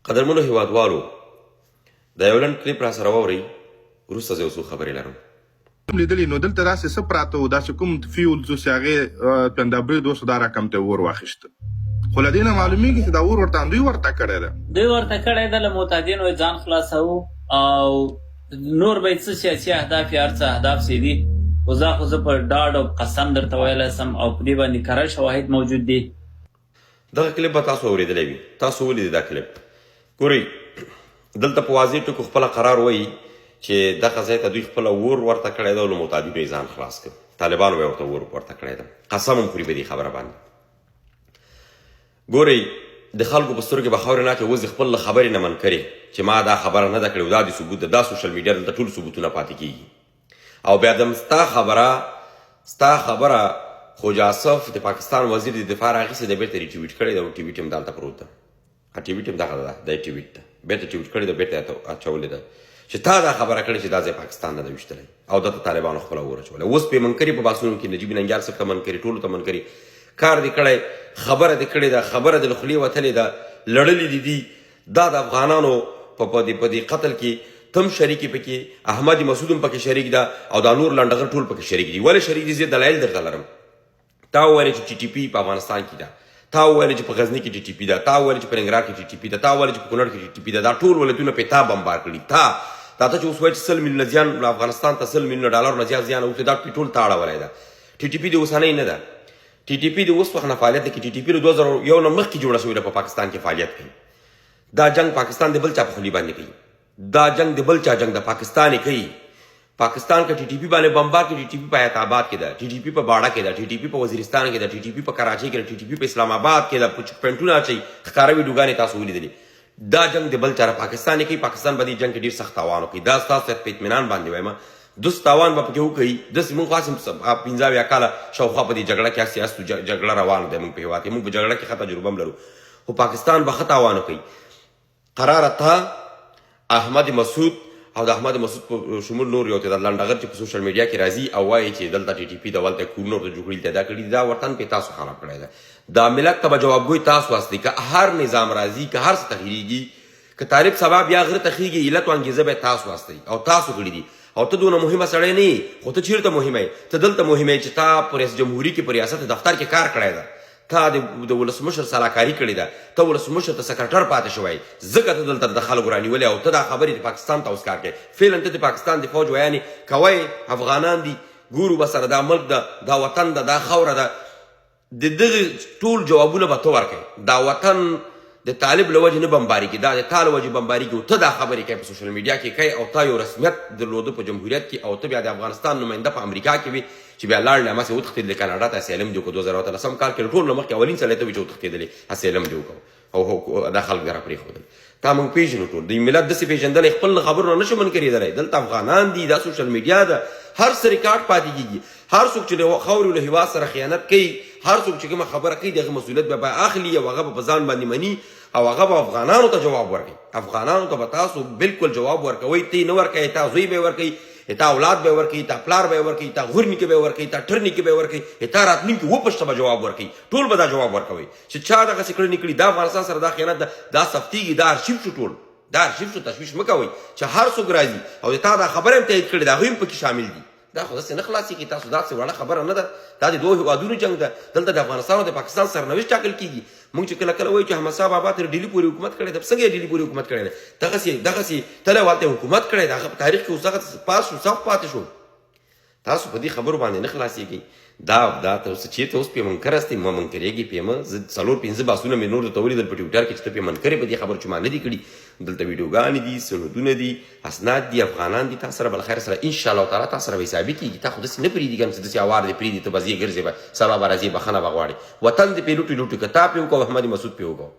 قدرمنو هیوادوالو دا یو لنډ کلیپ را سره واورئ وروسته زه یو څو خبرې لرم. لیدلی نو دلته داسې څه پراته وو داسې کوم فیولز چې هغې پنډابرید اوس دا رقم ته اور واخیسته خو له دې نه معلومیږي چې دا اور ورته دوی ورته کړی ده له معتادینو یې ځان خلاصوو او نور به یې څه سیاسي اهداف یا هر څه اهداف چې دي خو زه په ډاډ او قسم درته ویلی سم او په دې باندې کره شواهد موجود دي. دغه کلیپ به تاسو اورېدلی وي، تاسو ولیدئ دا کلیپ. ګورئ دلته په واضح ټکو خپله قرار وایي چې دغه ځای ته دوی خپله اور ورته کړی ده او له معتادینو یې ځان خلاص کړ. طالبانو به یې ورته اور ورته کړی ده، قسم هم خوري په دې خبره باندې. ګورئ د خلکو په سترګې به خاورې نه اچوي، اوس د خپل له خبرې نه منکرې چې ما دا خبره نه ده کړې او دا د ثبوت ده. دا سوشل میډیا دلته ټول ثبوتونه پاتې کېږي. او بیا د ستا خبره خوجا اصف د پاکستان وزیر د دفاع راغیستې ده بېرته ریټویټ کړې ده او ټویټ هم دلته پروت ده. ټویټ هم دغه ده، دا ټویټ ده، بېرته ټویټ کړې ده، بېرته اچولې ده چې تا دا خبره کړې چې دا ځای پاکستان نه ده ویشتلی او دلته طالبانو خپله اور اچولی. اوس پې منکرې په بحثونو کې نجیب ننګیال صاحب ته منکرې، ټولو ته منکرې. کار دې کړی، خبره دې کړې ده، خبره دې له خولې وتلې ده، لړلې دي دي. دا د افغانانو په دې قتل کې تم شریک پکې، احمد مسعود هم پکې شریک ده او دا نور لنډغر ټول پکې شریک دي. ولې شریک دي؟ زه دلایل درته لرم. تا وویل چې ټي ټي پي په افغانستان کې ده، تا وویل چې په غزني کې ټي ټي پي ده، تا وویل چې په ننګرهار کې ټي ټي پي ده، تا وویل چې په کونړ کې ټي ټي پي ده. دا ټول ولایتونه پې تا بمبار کړي. تا چې اوس وایي چې 100 میلیونه زیان افغانستان ته 100 میلیونه ډالر نه زیات زیان اوښتی، دا ټول تا اړولی ده. ټي ټي پي د اوسنۍ نه ده. ټي ټي پي د اوس وخت نه فعالیت دی. ټي ټي پي له 2001 نه مخکې جوړه شوې ده، په پاکستان کې فعالیت کوي. دا جنگ پاکستان د بل چا په خولې باندې کوي، دا جنگ د بل چا جنگ د پاکستان یې کوي. پاکستان کا ټي ټي پي باندې بمبار کې، ټي ټي پي په حیات آباد کې ده، ټي ټي پي په باړه کې ده، ټي ټي پي په وزیرستان کې ده، ټي ټي پي په کراچۍ کې ده، ټي ټي پي په اسلام آباد کې ده. په چک پینټونه اچوي، ښکاره ویډیوګانې تاسو ولیدلې. دا جنگ د بل چا پاکستان یې کوي. پاکستان به دې جنگ کې ډېر سخت تاوان وکړي. دا ستاسو په اطمینان باندې وایم، دس تاوان به پکې وکړي. داسې موږ خاص 15 اویا کاله شاوخوا په دې جګړه کې هستو جګړه روانه ده موږ په هېواد کې. موږ په جګړه کې ښه تجربه هم لرو، خو پاکستان به ښه تاوان وکړي. قراره تا احمد مسعود او د احمد مسعود په شمول نور یو تعداد لنډغر چې په سوشل میډیا کې راځي او وایي چې دلته ټي ټي پي دولته کورونه ورته جوړ کړي، دا کړي، دا وطن پې تاسو خراب کړی ده. دا ملت ته به جوابګوی تاسو واستئ. که هر نظام راځي، که هر څه تغییرېږي، که طالب سبا بیا غره ته خېږي، علت و انګېزه به تاسو واستئ او تاسو کړي دي. او ته دونه مهمه سړی نه یې، خو ته چېرته مهمه یې؟ ته دلته مهمه یې چې تا په ریاست جمهوري کې په ریاست دفتر کې کار کړی ده، تا د ولسمشر سلاکاري کړې ده، ته ولسمشر ته سکرټر پاتې شوی، ځکه ته دلته د خلکو رانیولې او ته دا خبرې د پاکستان ته اوس کار کوې. فعلا ته د پاکستان د فوج ویانې کوی، افغانان دي، ګورو به سره دا ملک ده، دا وطن ده، دا خاوره ده. د دغې ټول جوابونه به ته ورکوې. دا وطن د طالب له وجې نه بمبارېږي، دا د تا له وجې بمبارېږي او ته دا خبرې کوې په سوشل میډیا کې کوې او تا یو رسمیت درلوده په جمهوریت کې او ته بیا د افغانستان نماینده په امریکا کې وي چې بیا لاړ نه هماسې وتښتېد د کاناډا ته اسیلم جوړ کړو. 2013 کال کې ټول نه مخکې اولین سړی ته وي چې وتښتېدلې اسیلم جوړ کړو او دا خلک بیا راپرېښودل. تا موږ پېژنو ټول. د ملت داسې پېژندلی خپل خبرو نه شو منکرېدلی. دلته افغانان دي، دا سوشل میډیا ده، هر څه ریکارډ پاتې کېږي. هر څوک چې د خاورې له هېواد سره خیانت کوي، هر څوک چې کومه خبره کوي، د هغه مسؤلیت به اخلي او هغه به په ځان باندې مني او هغه به افغانانو ته جواب ورکوي. افغانانو ته به تاسو بالکل جواب ورکوئ. ته یې نه ورکوئ، تا زوی به یې ورکوي، تا اولاد به یې ورکوي، تا پلار به یې ورکوي، تا غور نیکه به یې ورکوي، تا ټر نیکه به یې ورکوي، تا راتلونکي وپشته به جواب ورکوي. ټول به دا جواب ورکوئ چې چا دغسې کړي نه کړي. دا افغانستان سره دا خیانت ده، دا ثبتېږي، دا ارشیف شو. ټول دا ارشیف شو. تشویش مه کوئ چې هر څوک راځي او د تا دا خبره هم تایید کړې ده، هغوی هم پکې شامل دي. دا خو داسې نه خلاصېږي. تاسو دا څه وړه خبره نه ده. دا د دوه هېوادونو جنګ ده. دلته د افغانستان او د پاکستان سرنوشت ټاکل کېږي. موږ چې کله کله وایو چې احمدشاه بابا تر ډیلي پورې حکومت کړی ده، څنګه یې ډیلي پورې حکومت کړی دی؟ دغسې تلی والته حکومت کړی ده. هغه په تاریخ کې اوس دغه پاس شو، صف پاتې شو. تاسو په دې خبرو باندې نه خلاصېږئ. دا تاسو چېرته اوس پې منکر هستئ، مه منکرېږئ پې مه. زه 4-5 بحثونه مې نور درته ولیدل په ټویټر کې چې ته پې منکرې په دې خبرو چې ما نه دي کړي. دلته ویډیوګانې دي، سندونه دي، اسناد دي، افغانان دي. تا سره بالخیر سره انشاءالله تعالی تا سره به حسابي کېږي. تا خو داسې نه پرېږدي کنه چې داسې اوار دې پرېږدي، ته به ځې ګرځې به، سبا به راځې بخښنه به غواړې. وطن دې پې لوټې لوټې که تا پې وکړو، احمد مسعود پې وکړو.